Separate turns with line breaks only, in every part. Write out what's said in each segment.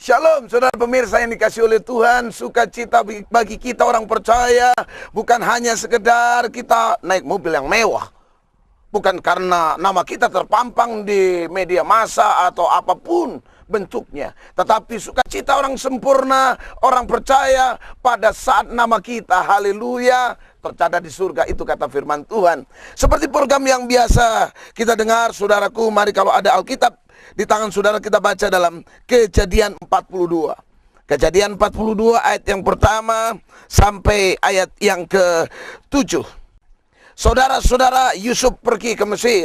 Shalom, saudara pemirsa yang dikasih oleh Tuhan. Sukacita bagi kita orang percaya bukan hanya sekedar kita naik mobil yang mewah, bukan karena nama kita terpampang di media massa atau apapun bentuknya, tetapi sukacita orang sempurna, orang percaya pada saat nama kita, haleluya, tercatat di surga. Itu kata firman Tuhan. Seperti program yang biasa kita dengar, saudaraku, mari kalau ada Alkitab di tangan saudara kita baca dalam Kejadian 42. Kejadian 42 ayat yang pertama sampai ayat yang ke-7. Saudara-saudara, Yusuf pergi ke Mesir.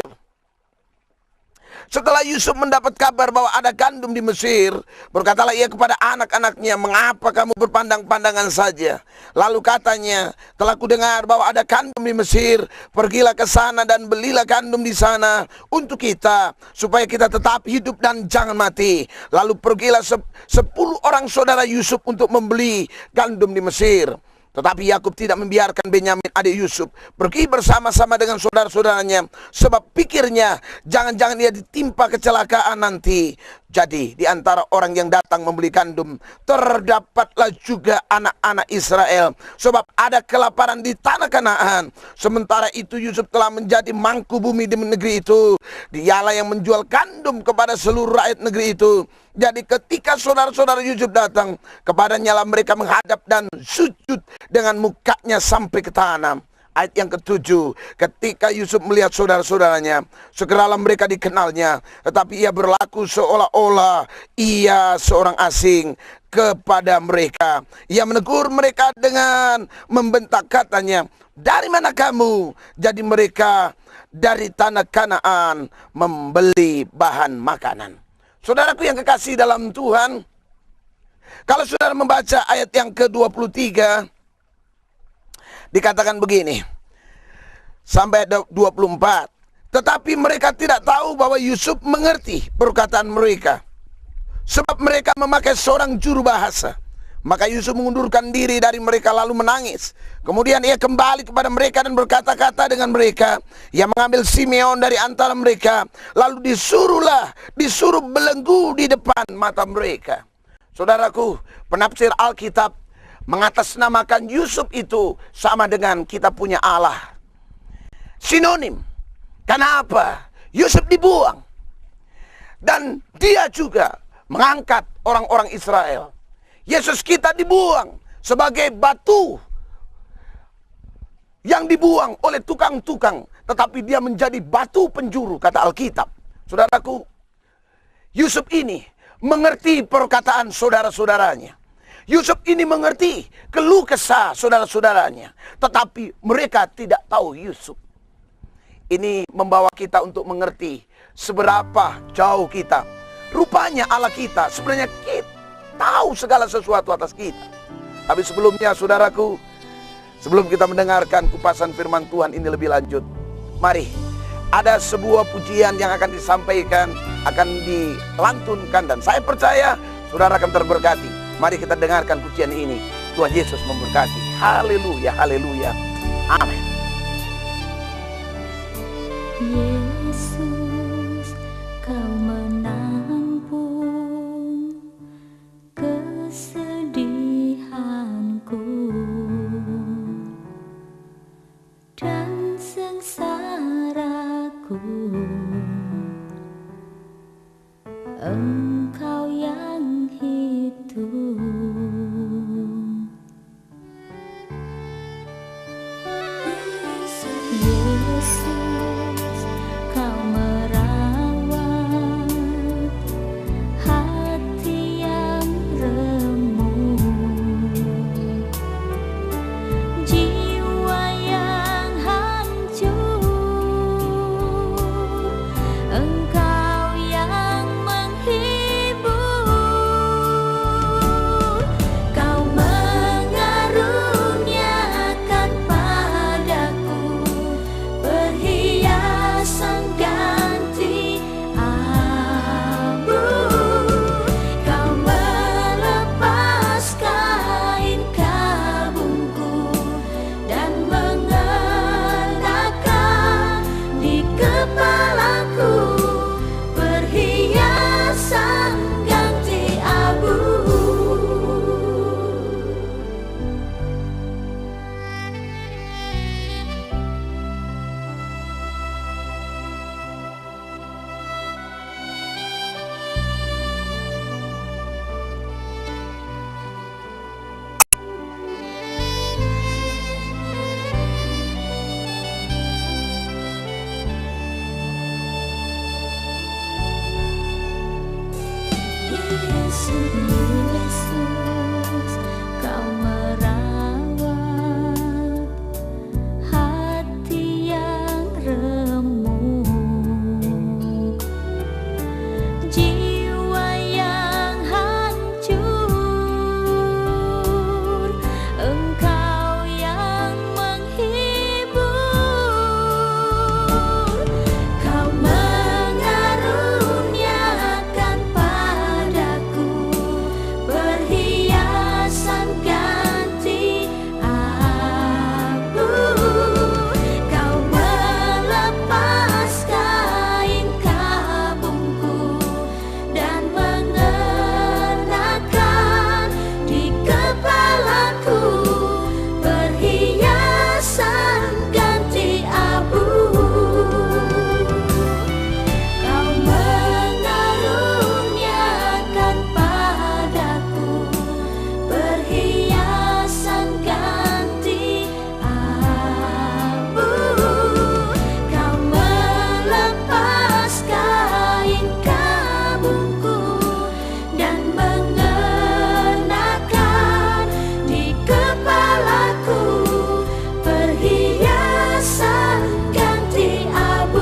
Setelah Yusuf mendapat kabar bahwa ada gandum di Mesir, berkatalah ia kepada anak-anaknya, "Mengapa kamu berpandang-pandangan saja?" Lalu katanya, "Telah kudengar bahwa ada gandum di Mesir. Pergilah ke sana dan belilah gandum di sana untuk kita, supaya kita tetap hidup dan jangan mati." Lalu pergilah 10 orang saudara Yusuf untuk membeli gandum di Mesir. Tetapi Yakub tidak membiarkan Benyamin adik Yusuf pergi bersama-sama dengan saudara-saudaranya, sebab pikirnya jangan-jangan ia ditimpa kecelakaan nanti. Jadi di antara orang yang datang membeli gandum terdapatlah juga anak-anak Israel, sebab ada kelaparan di tanah Kanaan. Sementara itu Yusuf telah menjadi mangku bumi di negeri itu. Dialah yang menjual gandum kepada seluruh rakyat negeri itu. Jadi ketika saudara-saudara Yusuf datang, kepadanya lah mereka menghadap dan sujud dengan mukanya sampai ke tanah. Ayat yang ke-7, ketika Yusuf melihat saudara-saudaranya, segeralah mereka dikenalnya, tetapi ia berlaku seolah-olah ia seorang asing kepada mereka. Ia menegur mereka dengan membentak, katanya, "Dari mana kamu?" Jadi mereka dari tanah Kanaan membeli bahan makanan. Saudaraku yang kekasih dalam Tuhan, kalau saudara membaca ayat yang ke-23, dikatakan begini, sampai 24. Tetapi mereka tidak tahu bahwa Yusuf mengerti perkataan mereka, sebab mereka memakai seorang juru bahasa. Maka Yusuf mengundurkan diri dari mereka lalu menangis. Kemudian ia kembali kepada mereka dan berkata-kata dengan mereka. Ia mengambil Simeon dari antara mereka, lalu disuruh belenggu di depan mata mereka. Saudaraku, penafsir Alkitab mengatasnamakan Yusuf itu sama dengan kita punya Allah. Sinonim. Kenapa? Yusuf dibuang. Dan dia juga mengangkat orang-orang Israel. Yesus kita dibuang sebagai batu yang dibuang oleh tukang-tukang, tetapi dia menjadi batu penjuru, kata Alkitab. Saudaraku, Yusuf ini mengerti perkataan saudara-saudaranya. Yusuf ini mengerti keluh kesah saudara-saudaranya, tetapi mereka tidak tahu Yusuf. Ini membawa kita untuk mengerti seberapa jauh kita. Rupanya Allah kita sebenarnya kita tahu segala sesuatu atas kita. Tapi sebelumnya, saudaraku, sebelum kita mendengarkan kupasan firman Tuhan ini lebih lanjut, mari, ada sebuah pujian yang akan disampaikan, akan dilantunkan, dan saya percaya saudara akan terberkati. Mari kita dengarkan pujian ini. Tuhan Yesus memberkati. Haleluya, haleluya. Amin.
Yesus, kau menampung kesedihanku dan sengsaraku. Engkau yang hidup. Yesus, kau merawat hati yang remuk, jiwa yang hancur. Engkau yang menghibur. Kau mengaruniakan padaku perhiasan ganti abu. Kau melepas kain kabungku dan mengenakan di kepalaku Yesus, Kau merawat hati yang remuk, jiwa yang hancur, Engkau yang menghibur. Kau mengaruniakan padaku perhiasan ganti abu. Kau melepas kain kabungku dan mengenakan di kepalaku perhiasan ganti abu. Kau mengaruniakan padaku perhiasan ganti abu. Kau melepas kain kabungku dan mengenakan di kepalaku perhiasan ganti abu.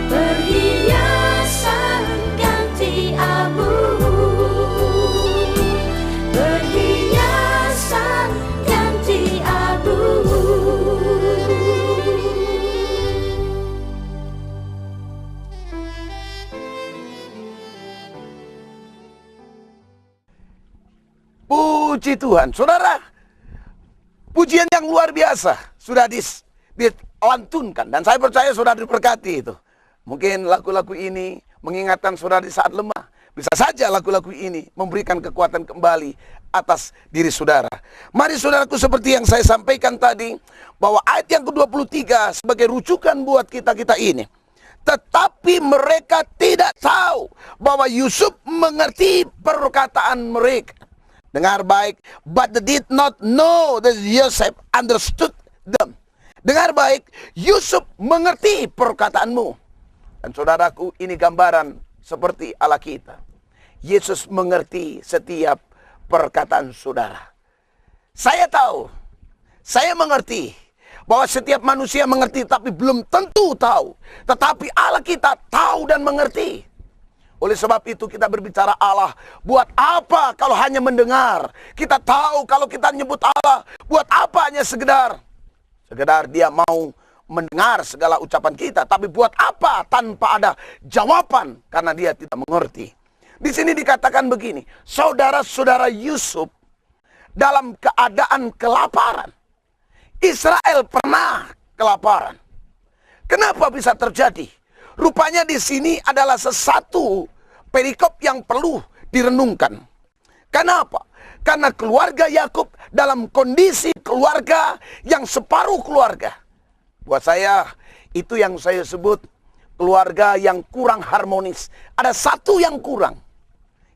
Perhiasan ganti abu. Perhiasan ganti abu.
Puji Tuhan. Saudara, pujian yang luar biasa sudah dilantunkan. Dan saya percaya saudara diberkati itu. Mungkin lagu-lagu ini mengingatkan saudara di saat lemah. Bisa saja lagu-lagu ini memberikan kekuatan kembali atas diri saudara. Mari saudaraku, seperti yang saya sampaikan tadi, bahwa ayat yang ke-23 sebagai rujukan buat kita-kita ini. Tetapi mereka tidak tahu bahwa Yusuf mengerti perkataan mereka. Dengar baik, but they did not know that Yosef understood them. Dengar baik, Yusuf mengerti perkataanmu. Dan saudaraku, ini gambaran seperti Allah kita. Yesus mengerti setiap perkataan saudara. Saya tahu, saya mengerti bahwa setiap manusia mengerti, tapi belum tentu tahu. Tetapi Allah kita tahu dan mengerti. Oleh sebab itu kita berbicara Allah. Buat apa kalau hanya mendengar? Kita tahu kalau kita nyebut Allah, buat apa hanya sekedar dia mau mendengar segala ucapan kita, tapi buat apa tanpa ada jawaban karena dia tidak mengerti. Di sini dikatakan begini, saudara-saudara Yusuf dalam keadaan kelaparan. Israel pernah kelaparan. Kenapa bisa terjadi? Rupanya di sini adalah sesuatu perikop yang perlu direnungkan. Kenapa? Karena keluarga Yakub dalam kondisi keluarga yang separuh keluarga. Buat saya, itu yang saya sebut keluarga yang kurang harmonis. Ada satu yang kurang,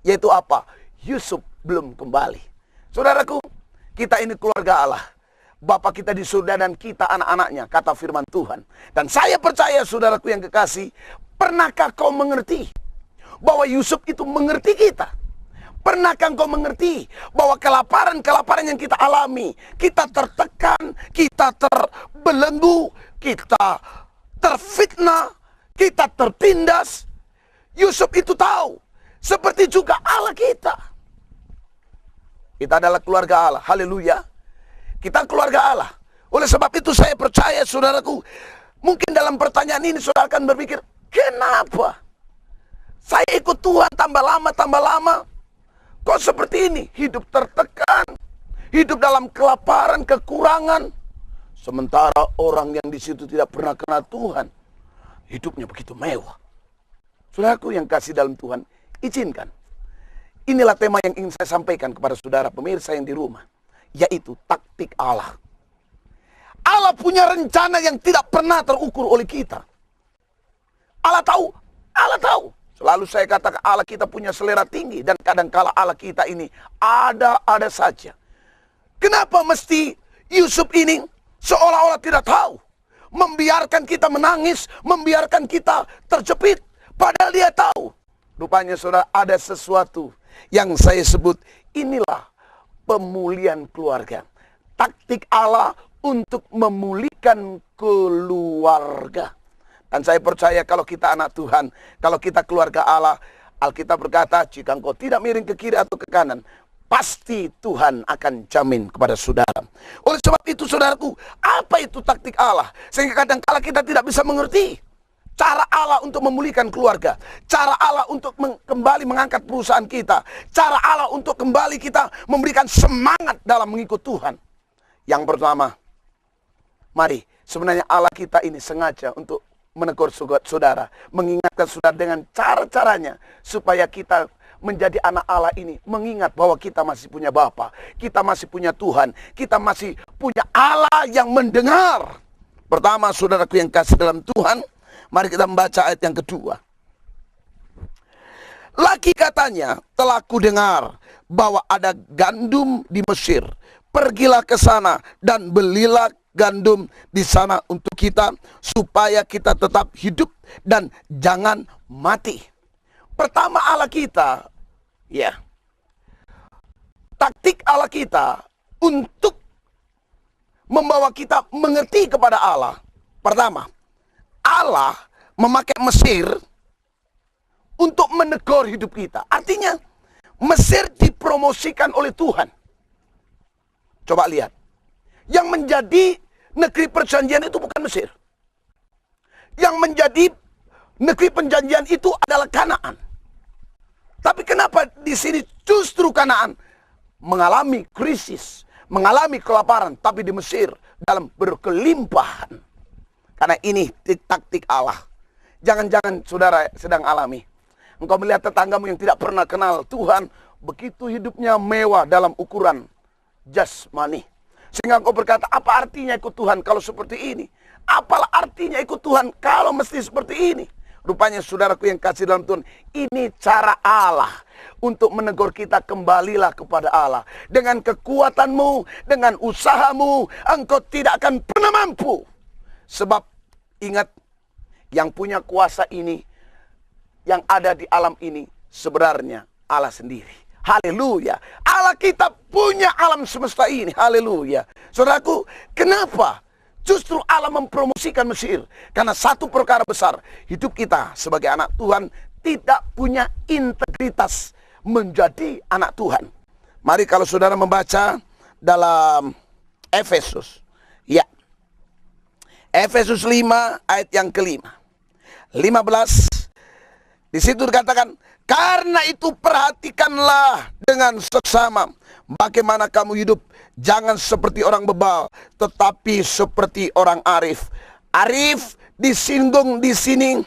yaitu apa? Yusuf belum kembali. Saudaraku, kita ini keluarga Allah. Bapa kita di surga dan kita anak-anaknya, kata firman Tuhan. Dan saya percaya saudaraku yang kekasih, pernahkah kau mengerti bahwa Yusuf itu mengerti kita? Pernahkah kau mengerti bahwa kelaparan-kelaparan yang kita alami, kita tertekan, kita terbelenggu, kita terfitnah, kita tertindas. Yusuf itu tahu, seperti juga Allah kita. Kita adalah keluarga Allah, haleluya. Kita keluarga Allah. Oleh sebab itu saya percaya saudaraku, mungkin dalam pertanyaan ini saudara akan berpikir, kenapa saya ikut Tuhan tambah lama, kok seperti ini? Hidup tertekan, hidup dalam kelaparan, kekurangan. Sementara orang yang di situ tidak pernah kenal Tuhan, hidupnya begitu mewah. Saudaraku yang kasih dalam Tuhan, izinkan. Inilah tema yang ingin saya sampaikan kepada saudara pemirsa yang di rumah, yaitu taktik Allah. Allah punya rencana yang tidak pernah terukur oleh kita. Allah tahu. Selalu saya katakan Allah kita punya selera tinggi. Dan kadangkala Allah kita ini ada saja. Kenapa mesti Yusuf ini seolah-olah tidak tahu? Membiarkan kita menangis, membiarkan kita terjepit. Padahal dia tahu Rupanya saudara, ada sesuatu yang saya sebut, inilah pemulihan keluarga. Taktik Allah untuk memulihkan keluarga. Dan saya percaya kalau kita anak Tuhan, kalau kita keluarga Allah, Alkitab berkata, jika engkau tidak miring ke kiri atau ke kanan, pasti Tuhan akan jamin kepada saudara. Oleh sebab itu saudaraku, apa itu taktik Allah? Sehingga kadang-kala kita tidak bisa mengerti cara Allah untuk memulihkan keluarga, cara Allah untuk kembali mengangkat perusahaan kita, cara Allah untuk kembali kita memberikan semangat dalam mengikut Tuhan. Yang pertama, mari, sebenarnya Allah kita ini sengaja untuk menegur saudara, mengingatkan saudara dengan cara-caranya, supaya kita menjadi anak Allah ini mengingat bahwa kita masih punya Bapa, kita masih punya Tuhan, kita masih punya Allah yang mendengar. Pertama, saudaraku yang kasih dalam Tuhan, mari kita membaca ayat yang kedua. Lagi katanya, telah kudengar bahwa ada gandum di Mesir. Pergilah ke sana dan belilah gandum di sana untuk kita, supaya kita tetap hidup dan jangan mati. Pertama, Allah kita, ya, taktik Allah kita untuk membawa kita mengerti kepada Allah. Pertama, Allah memakai Mesir untuk menegur hidup kita. Artinya, Mesir dipromosikan oleh Tuhan. Coba lihat, yang menjadi negeri perjanjian itu bukan Mesir. Yang menjadi negeri perjanjian itu adalah Kanaan. Tapi kenapa di sini justru Kanaan mengalami krisis, mengalami kelaparan, tapi di Mesir dalam berkelimpahan? Karena ini taktik Allah. Jangan-jangan saudara sedang alami, engkau melihat tetanggamu yang tidak pernah kenal Tuhan, begitu hidupnya mewah dalam ukuran jasmani, sehingga engkau berkata, apa artinya ikut Tuhan kalau seperti ini? Apalah artinya ikut Tuhan kalau mesti seperti ini? Rupanya saudaraku yang kasih dalam Tuhan, ini cara Allah untuk menegur kita, kembalilah kepada Allah. Dengan kekuatanmu, dengan usahamu, engkau tidak akan pernah mampu. Sebab ingat, yang punya kuasa ini, yang ada di alam ini, sebenarnya Allah sendiri. Haleluya. Allah kita punya alam semesta ini. Haleluya. Saudaraku, kenapa justru Allah mempromosikan Mesir? Karena satu perkara besar, hidup kita sebagai anak Tuhan tidak punya integritas menjadi anak Tuhan. Mari kalau saudara membaca dalam Efesus, ya, Efesus 5 ayat yang kelima, 15, di situ dikatakan, karena itu perhatikanlah dengan seksama bagaimana kamu hidup, jangan seperti orang bebal, tetapi seperti orang arif. Arif disinggung di sini,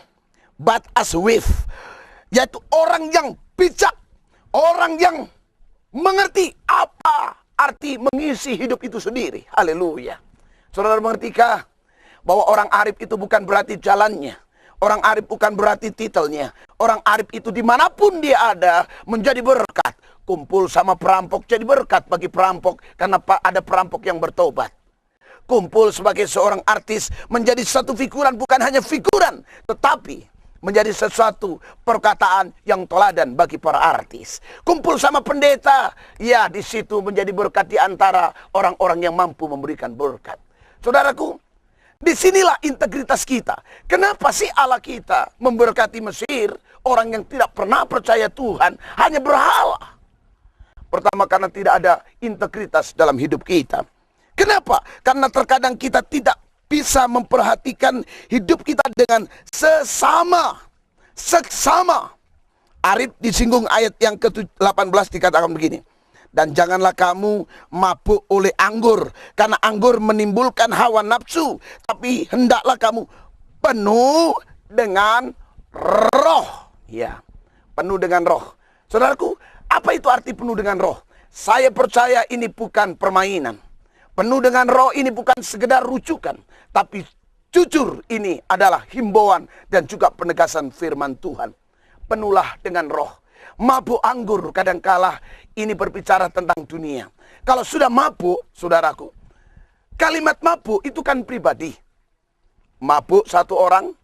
but as with, yaitu orang yang bijak, orang yang mengerti apa arti mengisi hidup itu sendiri. Haleluya. Saudara mengertikah bahwa orang arif itu bukan berarti jalannya, orang arif bukan berarti titelnya. Orang arif itu dimanapun dia ada menjadi berkat. Kumpul sama perampok jadi berkat bagi perampok, karena ada perampok yang bertobat. Kumpul sebagai seorang artis menjadi satu figuran, bukan hanya figuran, tetapi menjadi sesuatu perkataan yang teladan bagi para artis. Kumpul sama pendeta, ya di situ menjadi berkat di antara orang-orang yang mampu memberikan berkat. Saudaraku, disinilah integritas kita. Kenapa sih Allah kita memberkati Mesir, orang yang tidak pernah percaya Tuhan, hanya berhala? Pertama, karena tidak ada integritas dalam hidup kita. Kenapa? Karena terkadang kita tidak bisa memperhatikan hidup kita dengan sesama. Arif disinggung ayat yang ke-18 dikatakan begini. Dan janganlah kamu mabuk oleh anggur, karena anggur menimbulkan hawa nafsu. Tapi hendaklah kamu penuh dengan roh. Ya, penuh dengan roh. Saudaraku, apa itu arti penuh dengan roh? Saya percaya ini bukan permainan. Penuh dengan roh ini bukan sekedar rujukan, tapi jujur ini adalah himbauan dan juga penegasan firman Tuhan. Penuhlah dengan roh. Mabuk anggur kadangkala ini berbicara tentang dunia. Kalau sudah mabuk, saudaraku, kalimat mabuk itu kan pribadi. Mabuk satu orang,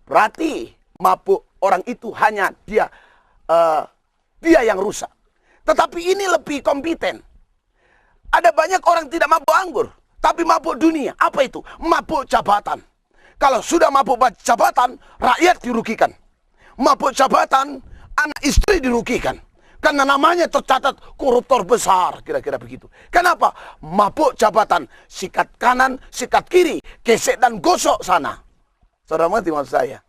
berarti mabuk orang itu hanya dia dia yang rusak. Tetapi ini lebih kompeten. Ada banyak orang tidak mabuk anggur, tapi mabuk dunia. Apa itu? Mabuk jabatan. Kalau sudah mabuk jabatan, rakyat dirugikan. Mabuk jabatan, anak istri dirugikan. Karena namanya tercatat koruptor besar, kira-kira begitu. Kenapa? Mabuk jabatan, sikat kanan, sikat kiri, gesek dan gosok sana. Saudara mengerti maksud saya?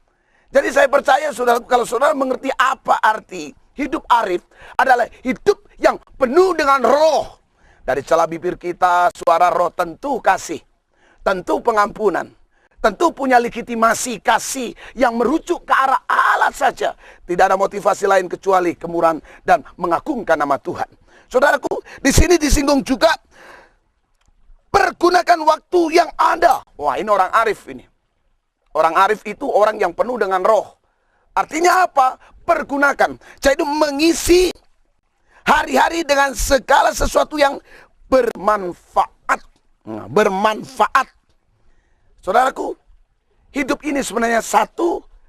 Jadi saya percaya saudara, kalau saudara mengerti apa arti hidup arif, adalah hidup yang penuh dengan roh. Dari celah bibir kita, suara roh tentu kasih, tentu pengampunan, tentu punya legitimasi kasih yang merujuk ke arah Allah saja. Tidak ada motivasi lain kecuali kemurahan dan mengagungkan nama Tuhan. Saudaraku, di sini disinggung juga pergunakan waktu yang ada. Wah, ini orang arif ini. Orang arif itu orang yang penuh dengan roh. Artinya apa? Pergunakan. Jadi mengisi hari-hari dengan segala sesuatu yang bermanfaat. Bermanfaat. Saudaraku, hidup ini sebenarnya 1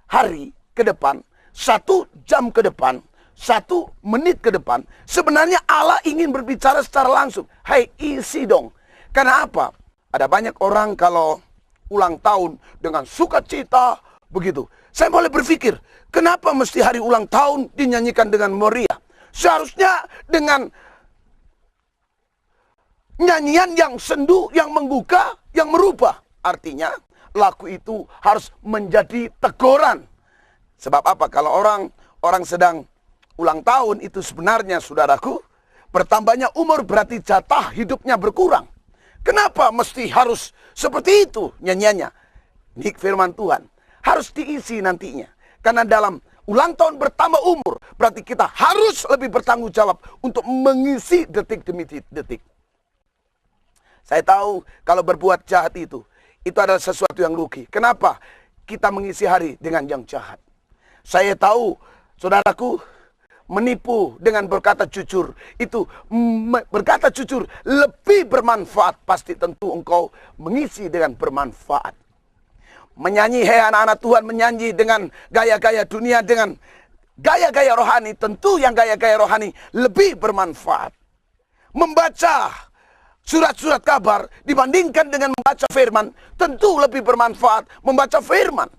hari ke depan, 1 jam ke depan, 1 menit ke depan. Sebenarnya Allah ingin berbicara secara langsung. Hai, isi dong. Karena apa? Ada banyak orang kalau ulang tahun dengan sukacita begitu. Saya boleh berpikir, kenapa mesti hari ulang tahun dinyanyikan dengan meriah? Seharusnya dengan nyanyian yang sendu, yang menggugah, yang merubah. Artinya lagu itu harus menjadi teguran. Sebab apa? Kalau orang sedang ulang tahun itu sebenarnya saudaraku, bertambahnya umur berarti jatah hidupnya berkurang. Kenapa mesti harus seperti itu nyanyiannya? Ini firman Tuhan. Harus diisi nantinya. Karena dalam ulang tahun bertambah umur, berarti kita harus lebih bertanggung jawab untuk mengisi detik demi detik. Saya tahu kalau berbuat jahat itu adalah sesuatu yang rugi. Kenapa kita mengisi hari dengan yang jahat? Saya tahu, saudaraku, menipu dengan berkata jujur, itu berkata jujur lebih bermanfaat. Pasti tentu engkau mengisi dengan bermanfaat. Menyanyi, hei anak-anak Tuhan, menyanyi dengan gaya-gaya dunia, dengan gaya-gaya rohani. Tentu yang gaya-gaya rohani lebih bermanfaat. Membaca surat-surat kabar dibandingkan dengan membaca firman, tentu lebih bermanfaat membaca firman.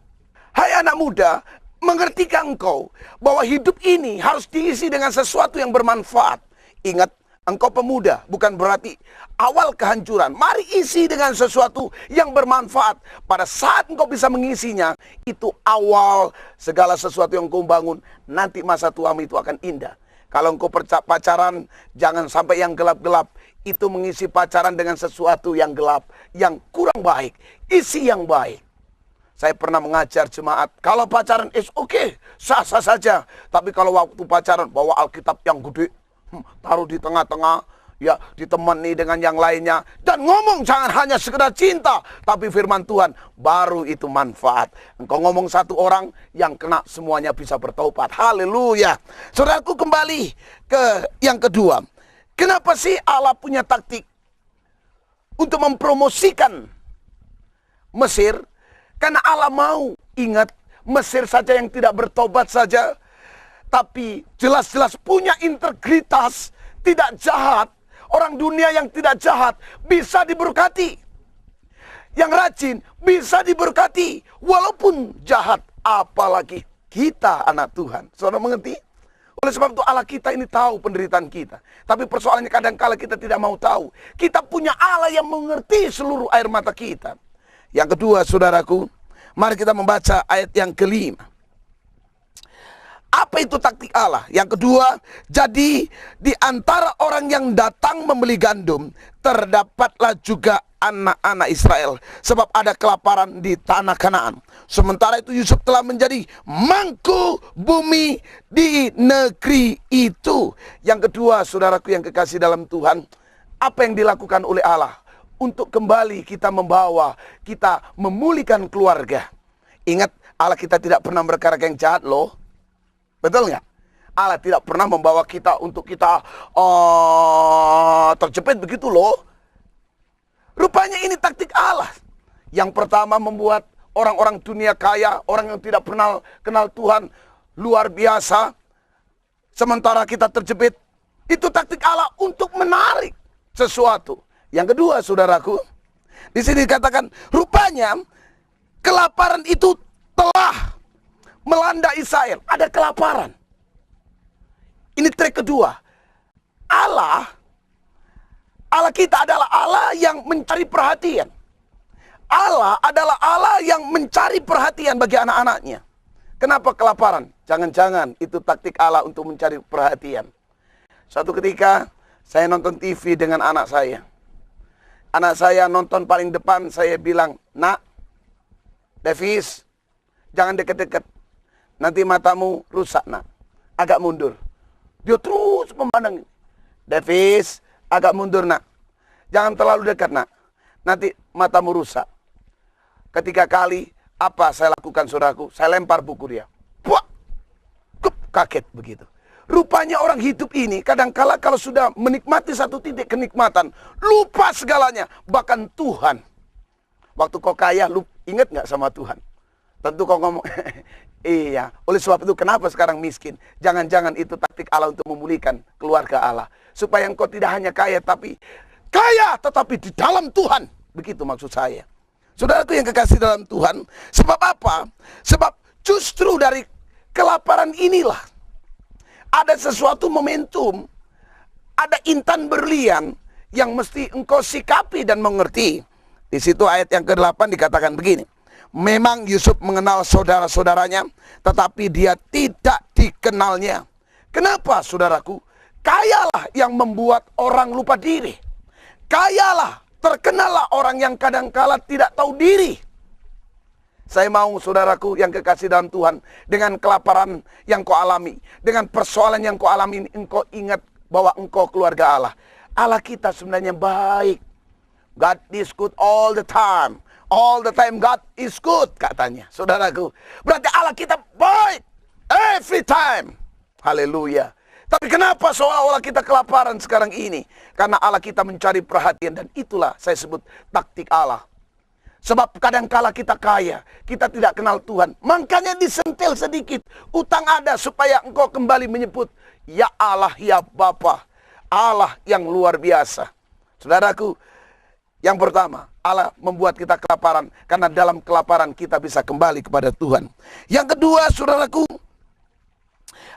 Hai anak muda, mengertikah engkau bahwa hidup ini harus diisi dengan sesuatu yang bermanfaat? Ingat, engkau pemuda, bukan berarti awal kehancuran. Mari isi dengan sesuatu yang bermanfaat. Pada saat engkau bisa mengisinya, itu awal segala sesuatu yang engkau bangun. Nanti masa tuamu itu akan indah. Kalau engkau pacaran, jangan sampai yang gelap-gelap. Itu mengisi pacaran dengan sesuatu yang gelap, yang kurang baik. Isi yang baik. Saya pernah mengajar jemaat, kalau pacaran is okay, sah-sah saja. Tapi kalau waktu pacaran, bawa Alkitab yang gede, taruh di tengah-tengah, ya, ditemani dengan yang lainnya, dan ngomong jangan hanya sekedar cinta, tapi firman Tuhan, baru itu manfaat. Engkau ngomong satu orang, yang kena semuanya bisa bertobat. Haleluya. Saudaraku, kembali ke yang kedua. Kenapa sih Allah punya taktik untuk mempromosikan Mesir? Karena Allah mau, ingat, Mesir saja yang tidak bertobat saja, tapi jelas-jelas punya integritas, tidak jahat. Orang dunia yang tidak jahat bisa diberkati. Yang rajin bisa diberkati. Walaupun jahat, apalagi kita anak Tuhan. Saudara mengerti? Oleh sebab itu Allah kita ini tahu penderitaan kita. Tapi persoalannya kadang-kala kita tidak mau tahu. Kita punya Allah yang mengerti seluruh air mata kita. Yang kedua, saudaraku, mari kita membaca ayat yang kelima. Apa itu taktik Allah? Yang kedua, jadi di antara orang yang datang membeli gandum, terdapatlah juga anak-anak Israel. Sebab ada kelaparan di tanah Kanaan. Sementara itu Yusuf telah menjadi mangku bumi di negeri itu. Yang kedua, saudaraku yang kekasih dalam Tuhan, apa yang dilakukan oleh Allah? Untuk kembali kita membawa, kita memulihkan keluarga. Ingat, Allah kita tidak pernah berkata yang jahat loh. Betul nggak? Allah tidak pernah membawa kita untuk kita terjepit begitu loh. Rupanya ini taktik Allah. Yang pertama membuat orang-orang dunia kaya, orang yang tidak pernah kenal Tuhan, luar biasa, sementara kita terjepit. Itu taktik Allah untuk menarik sesuatu. Yang kedua, saudaraku, di sini dikatakan rupanya kelaparan itu telah melanda Israel. Ada kelaparan. Ini trik kedua. Allah kita adalah Allah yang mencari perhatian. Allah adalah Allah yang mencari perhatian bagi anak-anaknya. Kenapa kelaparan? Jangan-jangan itu taktik Allah untuk mencari perhatian. Suatu ketika saya nonton TV dengan anak saya. Anak saya nonton paling depan, saya bilang, "Nak, Davis, jangan deket-deket. Nanti matamu rusak, nak. Agak mundur." Dia terus memandang. "Davis, agak mundur, nak. Jangan terlalu dekat, nak. Nanti matamu rusak." Ketiga kali, apa saya lakukan, saudaraku? Saya lempar buku dia. Wah, kaget begitu. Rupanya orang hidup ini kadangkala kalau sudah menikmati satu titik kenikmatan, lupa segalanya, bahkan Tuhan. Waktu kau kaya, lu ingat nggak sama Tuhan? Tentu kau ngomong, iya. Oleh sebab itu kenapa sekarang miskin? Jangan-jangan itu taktik Allah untuk memulihkan keluarga Allah. Supaya engkau tidak hanya kaya, tapi kaya tetapi di dalam Tuhan. Begitu maksud saya. Saudaraku yang kekasih dalam Tuhan, sebab apa? Sebab justru dari kelaparan inilah ada sesuatu momentum, ada intan berlian yang mesti engkau sikapi dan mengerti. Di situ ayat yang ke-8 dikatakan begini. Memang Yusuf mengenal saudara-saudaranya, tetapi dia tidak dikenalnya. Kenapa, saudaraku? Kayalah yang membuat orang lupa diri. Kayalah, terkenallah orang yang kadangkala tidak tahu diri. Saya mau, saudaraku yang kekasih dalam Tuhan, dengan kelaparan yang kau alami, dengan persoalan yang kau alami, engkau ingat bahwa engkau keluarga Allah. Allah kita sebenarnya baik. God is good all the time. All the time God is good, katanya, saudaraku. Berarti Allah kita baik every time. Haleluya. Tapi kenapa seolah-olah kita kelaparan sekarang ini? Karena Allah kita mencari perhatian, dan itulah saya sebut taktik Allah. Sebab kadangkala kita kaya, kita tidak kenal Tuhan. Makanya disentil sedikit, utang ada supaya engkau kembali menyebut, ya Allah, ya Bapa, Allah yang luar biasa. Saudaraku, yang pertama, Allah membuat kita kelaparan, karena dalam kelaparan kita bisa kembali kepada Tuhan. Yang kedua, saudaraku,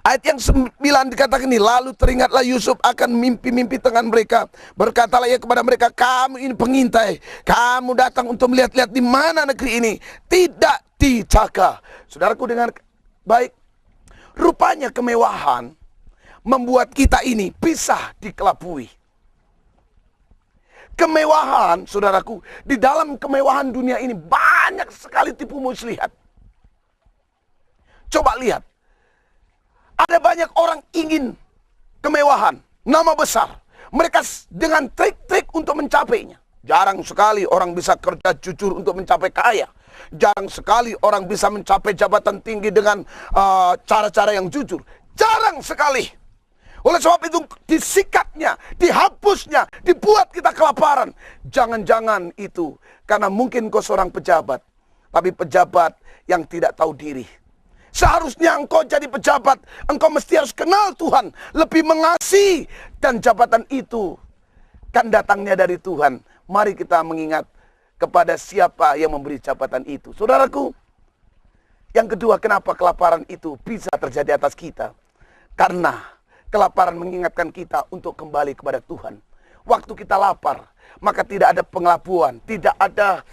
ayat yang 9 dikatakan ini, lalu teringatlah Yusuf akan mimpi-mimpi tangan mereka. Berkatalah ia kepada mereka, kamu ini pengintai. Kamu datang untuk melihat-lihat di mana negeri ini tidak dijaga. Saudaraku dengar baik. Rupanya kemewahan membuat kita ini bisa dikelabui. Kemewahan, saudaraku, di dalam kemewahan dunia ini banyak sekali tipu muslihat. Coba lihat. Ada banyak orang ingin kemewahan, nama besar. Mereka dengan trik-trik untuk mencapainya. Jarang sekali orang bisa kerja jujur untuk mencapai kaya. Jarang sekali orang bisa mencapai jabatan tinggi dengan cara-cara yang jujur. Jarang sekali. Oleh sebab itu disikatnya, dihapusnya, dibuat kita kelaparan. Jangan-jangan itu karena mungkin kau seorang pejabat, tapi pejabat yang tidak tahu diri. Seharusnya engkau jadi pejabat, engkau mesti harus kenal Tuhan, lebih mengasihi, dan jabatan itu kan datangnya dari Tuhan. Mari kita mengingat kepada siapa yang memberi jabatan itu. Saudaraku, yang kedua, kenapa kelaparan itu bisa terjadi atas kita? Karena kelaparan mengingatkan kita untuk kembali kepada Tuhan. Waktu kita lapar, maka tidak ada pengelabuan, tidak ada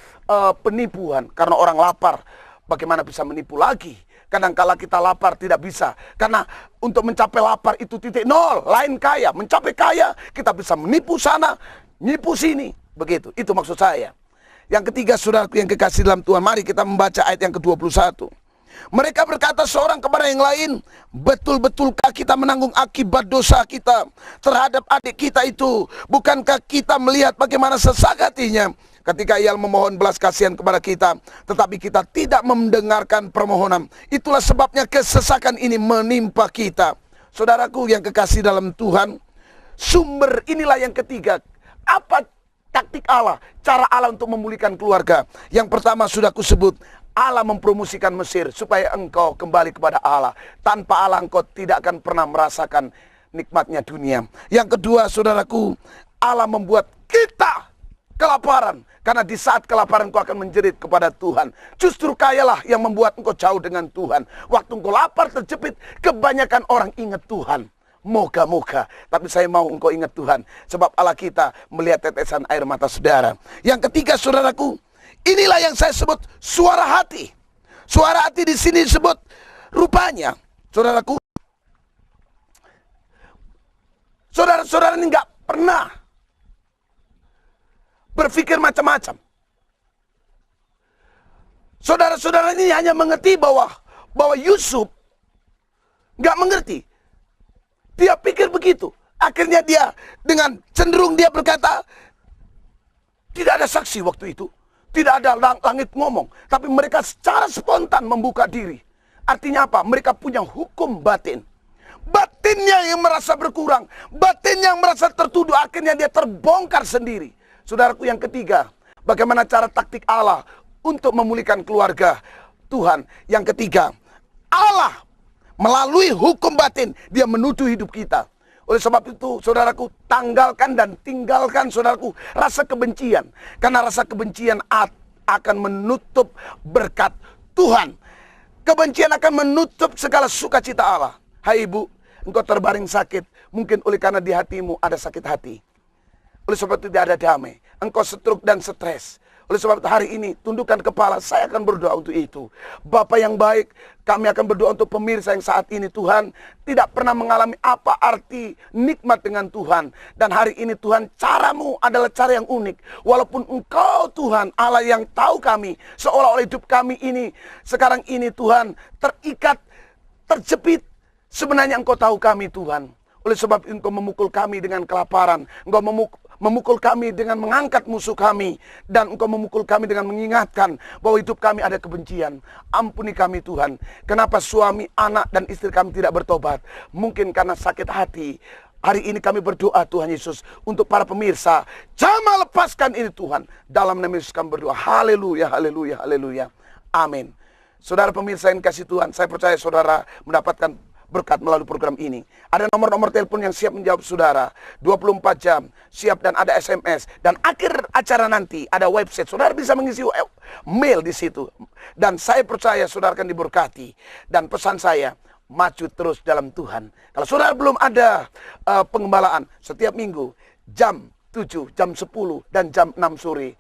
penipuan. Karena orang lapar, bagaimana bisa menipu lagi? Kadangkala kita lapar tidak bisa. Karena untuk mencapai lapar itu titik nol. Lain kaya. Mencapai kaya kita bisa menipu sana, menipu sini. Begitu. Itu maksud saya. Yang ketiga, saudaraku yang kekasih dalam Tuhan, mari kita membaca ayat yang ke-21. Mereka berkata seorang kepada yang lain, betul-betulkah kita menanggung akibat dosa kita terhadap adik kita itu? Bukankah kita melihat bagaimana sesak hatinya ketika ia memohon belas kasihan kepada kita, tetapi kita tidak mendengarkan permohonan. Itulah sebabnya kesesakan ini menimpa kita. Saudaraku yang kekasih dalam Tuhan, sumber inilah yang ketiga. Apa taktik Allah, cara Allah untuk memulihkan keluarga. Yang pertama sudah kusebut, Allah mempromosikan Mesir supaya engkau kembali kepada Allah. Tanpa Allah engkau tidak akan pernah merasakan nikmatnya dunia. Yang kedua, saudaraku, Allah membuat kita kelaparan. Karena di saat kelaparan engkau akan menjerit kepada Tuhan. Justru kayalah yang membuat engkau jauh dengan Tuhan. Waktu engkau lapar terjepit, kebanyakan orang ingat Tuhan. Moga-moga. Tapi saya mau engkau ingat Tuhan. Sebab Allah kita melihat tetesan air mata saudara. Yang ketiga, saudaraku, inilah yang saya sebut suara hati. Suara hati di sini disebut rupanya, saudaraku, saudara-saudara ini nggak pernah berpikir macam-macam. Saudara-saudara ini hanya mengerti bahwa Yusuf nggak mengerti. Dia pikir begitu. Akhirnya dia dengan cenderung dia berkata, tidak ada saksi waktu itu. Tidak ada langit ngomong. Tapi mereka secara spontan membuka diri. Artinya apa? Mereka punya hukum batin. Batinnya yang merasa berkurang. Batin yang merasa tertuduh. Akhirnya dia terbongkar sendiri. Saudaraku, yang ketiga, bagaimana cara taktik Allah untuk memulihkan keluarga Tuhan. Yang ketiga, Allah melalui hukum batin, dia menuduh hidup kita. Oleh sebab itu, saudaraku, tanggalkan dan tinggalkan, saudaraku, rasa kebencian. Karena rasa kebencian akan menutup berkat Tuhan. Kebencian akan menutup segala sukacita Allah. Hai ibu, engkau terbaring sakit. Mungkin oleh karena di hatimu ada sakit hati. Oleh sebab itu tidak ada damai. Engkau stroke dan stres. Oleh sebab itu hari ini tundukkan kepala, saya akan berdoa untuk itu. Bapa yang baik, kami akan berdoa untuk pemirsa yang saat ini Tuhan tidak pernah mengalami apa arti nikmat dengan Tuhan. Dan hari ini Tuhan, caramu adalah cara yang unik. Walaupun engkau Tuhan Allah yang tahu kami, seolah-olah hidup kami ini sekarang ini Tuhan terikat, terjepit. Sebenarnya engkau tahu kami Tuhan. Oleh sebab engkau memukul kami dengan kelaparan. Engkau memukul kami dengan mengangkat musuh kami. Dan engkau memukul kami dengan mengingatkan bahwa hidup kami ada kebencian. Ampuni kami Tuhan. Kenapa suami, anak, dan istri kami tidak bertobat? Mungkin karena sakit hati. Hari ini kami berdoa Tuhan Yesus untuk para pemirsa. Jamah lepaskan ini Tuhan. Dalam nama Yesus kami berdoa. Haleluya, haleluya, haleluya. Amin. Saudara pemirsa yang kasih Tuhan, saya percaya saudara mendapatkan berkat melalui program ini. Ada nomor-nomor telepon yang siap menjawab saudara 24 jam siap, dan ada SMS. Dan akhir acara nanti ada website, saudara bisa mengisi mail di situ. Dan saya percaya saudara akan diberkati. Dan pesan saya, maju terus dalam Tuhan. Kalau saudara belum ada pengembalaan, setiap minggu jam 7, jam 10, dan jam 6 sore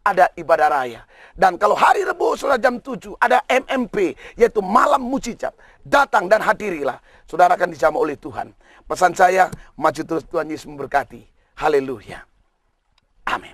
ada ibadah raya. Dan kalau hari Rabu saudara jam 7 ada MMP, yaitu malam mujizat. Datang dan hadirilah. Saudara akan dijamah oleh Tuhan. Pesan saya, maju terus, Tuhan Yesus memberkati. Haleluya. Amin.